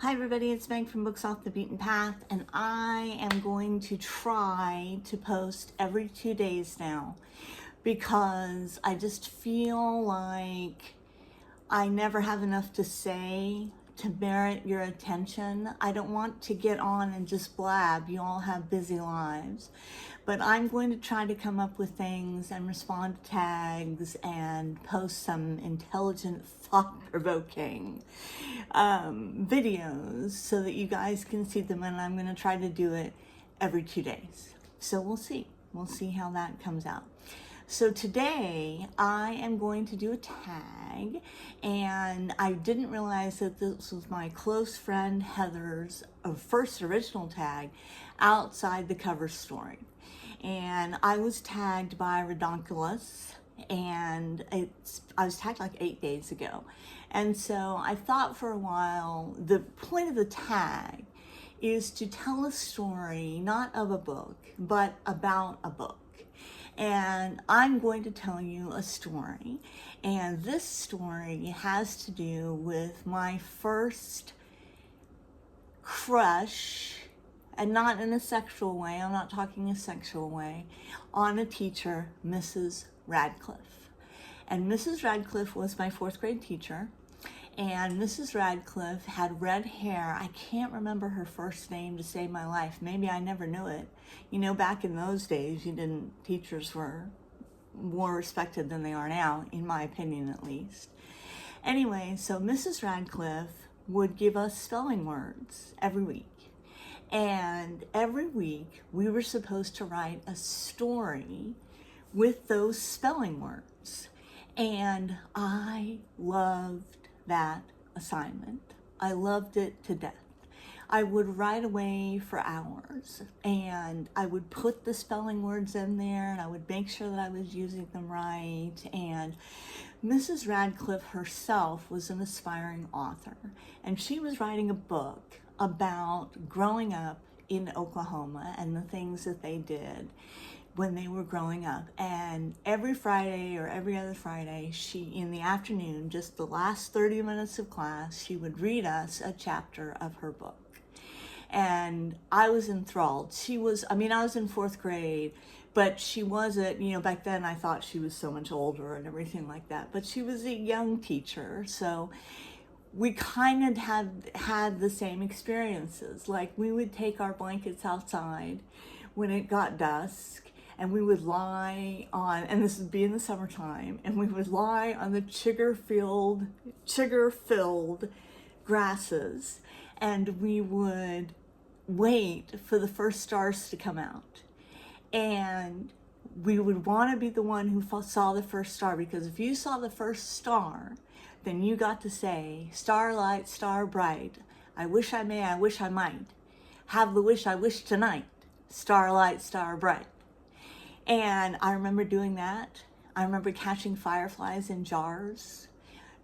Hi everybody, it's Meg from Books Off the Beaten Path, and I am going to try to post every 2 days now because I just feel like I never have enough to say to merit your attention. I don't want to get on and just blab. You all have busy lives. But I'm going to try to come up with things and respond to tags and post some intelligent, thought-provoking videos so that you guys can see them, and I'm going to try to do it every 2 days. So we'll see. We'll see how that comes out. So today I am going to do a tag, and I didn't realize that this was my close friend Heather's first original tag outside the cover story. And I was tagged by Radcliffe, and I was tagged like 8 days ago. And so I thought for a while, the point of the tag is to tell a story, not of a book, but about a book. And I'm going to tell you a story, and this story has to do with my first crush, and not in a sexual way, I'm not talking a sexual way, on a teacher, Mrs. Radcliffe. And Mrs. Radcliffe was my 4th grade teacher, and Mrs. Radcliffe had red hair. I can't remember her first name to save my life. Maybe I never knew it. You know, back in those days, teachers were more respected than they are now, in my opinion at least. Anyway, so Mrs. Radcliffe would give us spelling words every week. And every week we were supposed to write a story with those spelling words. And I loved that assignment. I loved it to death. I would write away for hours, and I would put the spelling words in there, and I would make sure that I was using them right. And Mrs. Radcliffe herself was an aspiring author, and she was writing a book about growing up in Oklahoma and the things that they did when they were growing up. And every Friday or every other Friday, in the afternoon, just the last 30 minutes of class, she would read us a chapter of her book. And I was enthralled. I was in 4th grade, but she wasn't, back then I thought she was so much older and everything like that, but she was a young teacher, so we kind of had the same experiences. Like, we would take our blankets outside when it got dusk, and we would lie on, and this would be in the summertime, and we would lie on the sugar-filled grasses, and we would wait for the first stars to come out. And we would want to be the one who saw the first star, because if you saw the first star, then you got to say, "Starlight, star bright, I wish I may, I wish I might, have the wish I wish tonight, starlight, star bright." And I remember doing that. I remember catching fireflies in jars,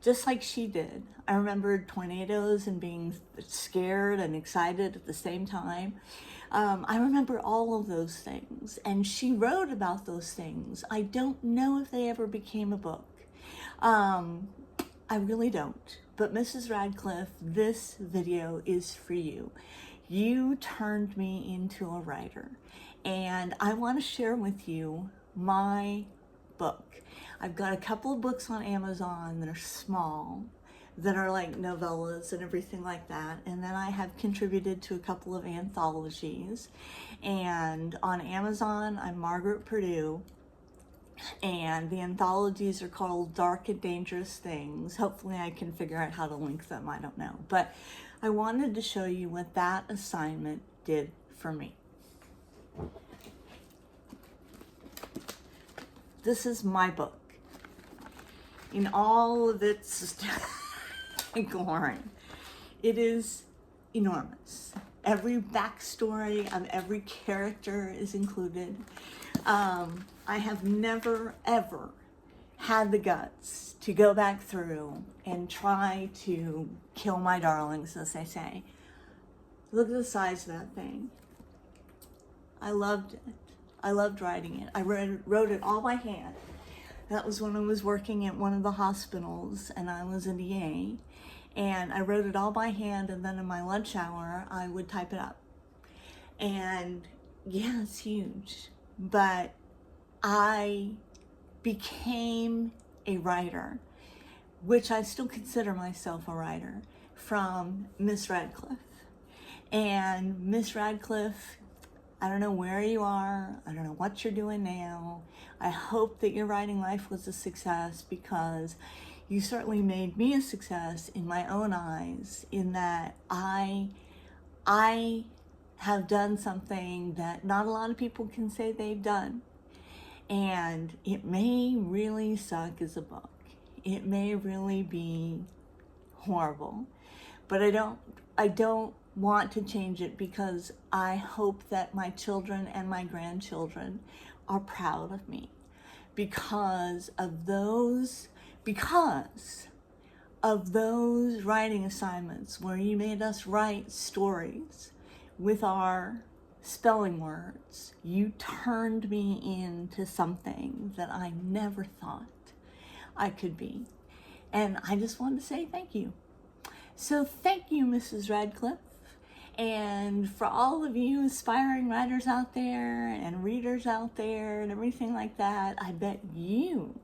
just like she did. I remembered tornadoes and being scared and excited at the same time. I remember all of those things, and she wrote about those things. I don't know if they ever became a book. I really don't. But Mrs. Radcliffe, this video is for you. You turned me into a writer, and I want to share with you my book. I've got a couple of books on Amazon that are small, that are like novellas and everything like that, and then I have contributed to a couple of anthologies. And on Amazon, I'm Margaret Purdue, and the anthologies are called Dark and Dangerous Things. Hopefully I can figure out how to link them, I don't know. But I wanted to show you what that assignment did for me. This is my book in all of its glory. It is enormous. Every backstory of every character is included. I have never, ever had the guts to go back through and try to kill my darlings, as they say. Look at the size of that thing. I loved it. I loved writing it. I wrote it all by hand. That was when I was working at one of the hospitals, and I was an EA. And I wrote it all by hand, and then in my lunch hour, I would type it up. And yeah, it's huge. But I became a writer, which I still consider myself a writer, from Miss Radcliffe. And Miss Radcliffe, I don't know where you are, I don't know what you're doing now. I hope that your writing life was a success, because you certainly made me a success in my own eyes, in that I have done something that not a lot of people can say they've done. And it may really suck as a book. It may really be horrible, but I don't want to change it, because I hope that my children and my grandchildren are proud of me because of those writing assignments where you made us write stories with our spelling words. You turned me into something that I never thought I could be. And I just wanted to say thank you. So thank you, Mrs. Radcliffe. And for all of you aspiring writers out there and readers out there and everything like that, I bet you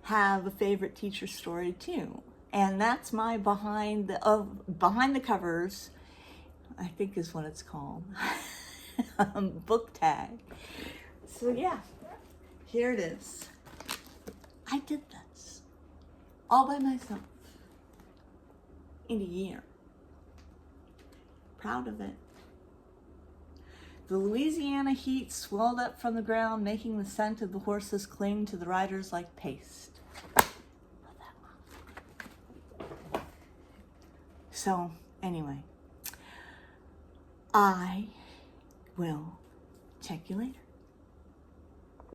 have a favorite teacher story too. And that's my behind the covers, I think is what it's called, book tag. So yeah, here it is. I did this all by myself in a year. Proud of it. The Louisiana heat swelled up from the ground, making the scent of the horses cling to the riders like paste. So anyway, I will check you later.